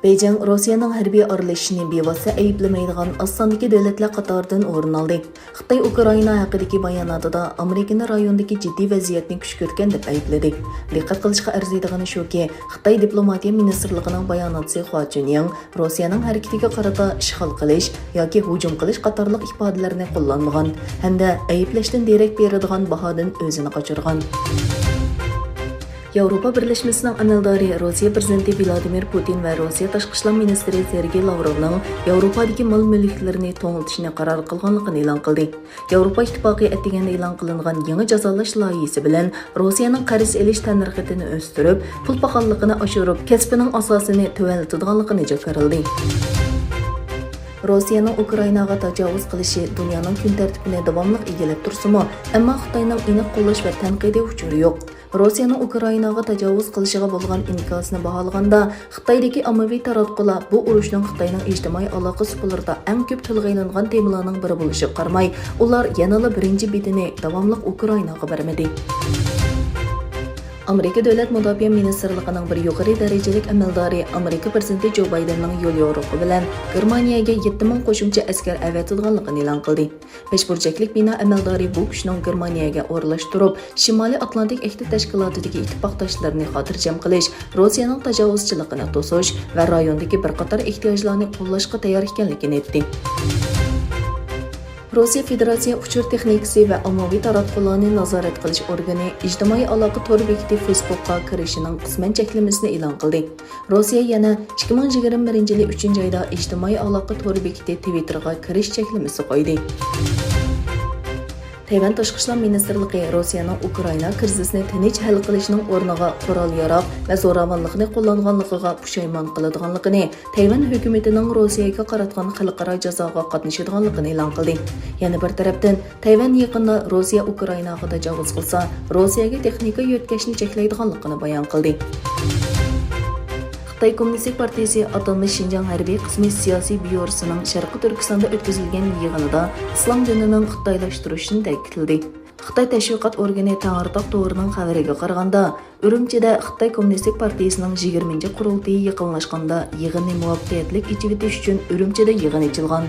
Beijing Rossiyaning harbiy aralashishini bevosita ayblamaydigan osondagi davlatlar qatoridan o'rin oldi. Xitoy Ukraina haqidagi bayonotida Amerikani rayondagi jiddiy vaziyatni kuch ko'rgan deb aybladi. Diqqat qilishga arziydigani shuki, Xitoy diplomatiya ministrligining bayonotchisi Hua Chunying Rossiyaning harakatiga qarata ishg'ol qilish yoki hujum qilish qatorliq ifodalarni qo'llanmagan hamda ayblashdan derak beradigan bahodan o'zini qochirgan. Yevropa Birleşmesining amaldori Rossiya prezidenti Vladimir Putin va Rossiya tashqi ishlar ministri Sergey Lavrovning Yevropadagi mol-mulklarini to'ng'itishni qaror qilganligini e'lon qildi. Yevropa ittifoqi attiganda e'lon qilingan yangi jazolash loyihasi bilan Rossiyaning qarz elish tanrixini o'stirib, pul paxalligini oshirib, kasbining asosini tuvallatadiganligini jakarildi. Rossiyaning Ukrainaga tajovuz qilishi dunyoning kun tartibini davomli egallab tursa-mu, ammo Xitoyning aniq qo'llash va tanqidiy uchuri yo'q. Rossiyaning Ukrainaga tajovuz qilishiga bo'lgan inkosini baholaganda, Xitoydagi ommaviy taratqular bu urushning Xitoyning ijtimoiy aloqa supalarida eng ko'p tilga ilingan temalarning biri bo'lishiga qaramay, ular yanada birinchi betini davomli Ukrainaga bermadi. Amerika Davlat Mudofaa Ministrligining bir yuqori darajalik amaldori Amerika prezidenti Joe Bidenning yo'l yo'riqi bilan Germaniyaga 7000 qo'shimcha askar avatilganligini e'lon qildi. Beshburchaklik bino amaldori bu kuchning Germaniyaga o'rlashtirib, Shimoliy Atlantik Ahdi tashkilotidagi ittifoqdoshlarini xotirjam qilish, Rossiyaning tajovuzchiligini to'sish va rayondagi bir qator ehtiyojlarni qo'llashga tayyor ekanligini aytdi. Rossiya Federatsiya uchur texnikasi va ommaviy taratqularni nazorat qilish organi ijtimoiy aloqa tor bekiti Facebook'ga kirishining qisman cheklamasini e'lon qildi. Rossiya yana 2021 yil 3-oyda ijtimoiy aloqa tor bekiti Twitter'ga kirish cheklamasi qo'ydi. Tayvan tashqi ishlar ministrligi Rossiyaning Ukraina krizisini tinch hal qilishning o'rniga qurol-yarog' va zo'ravonlikni qo'llanganligiga pushaymon qiladiganligini, Tayvan hukumatining Rossiyaga qaratgan xalqaro jazoga qatnashadiganligini e'lon qildi. Yana bir tarafdan, Tayvan yaqinda Rossiya Ukrainaga tajovuz qilsa, Rossiyaga texnika yetkazishni cheklaydiganligini bayon qildi. Xitoy Kommunistik partiyasi atalmish Xinjiang harbiy qismi siyosiy byurosining Sharqi Turkistonda o'tkazilgan yig'inida islom dinining xitoylashtirishini ta'kidladi. Xitoy tashviqot organi Tang'artoq to'g'rining xabariga qaraganda, Urumchida Xitoy Kommunistik partiyasining 20-qurultiyi yaqinlashganda yig'inni muvaffaqiyatli echib o'tish uchun Urumchida yig'in ochilgan.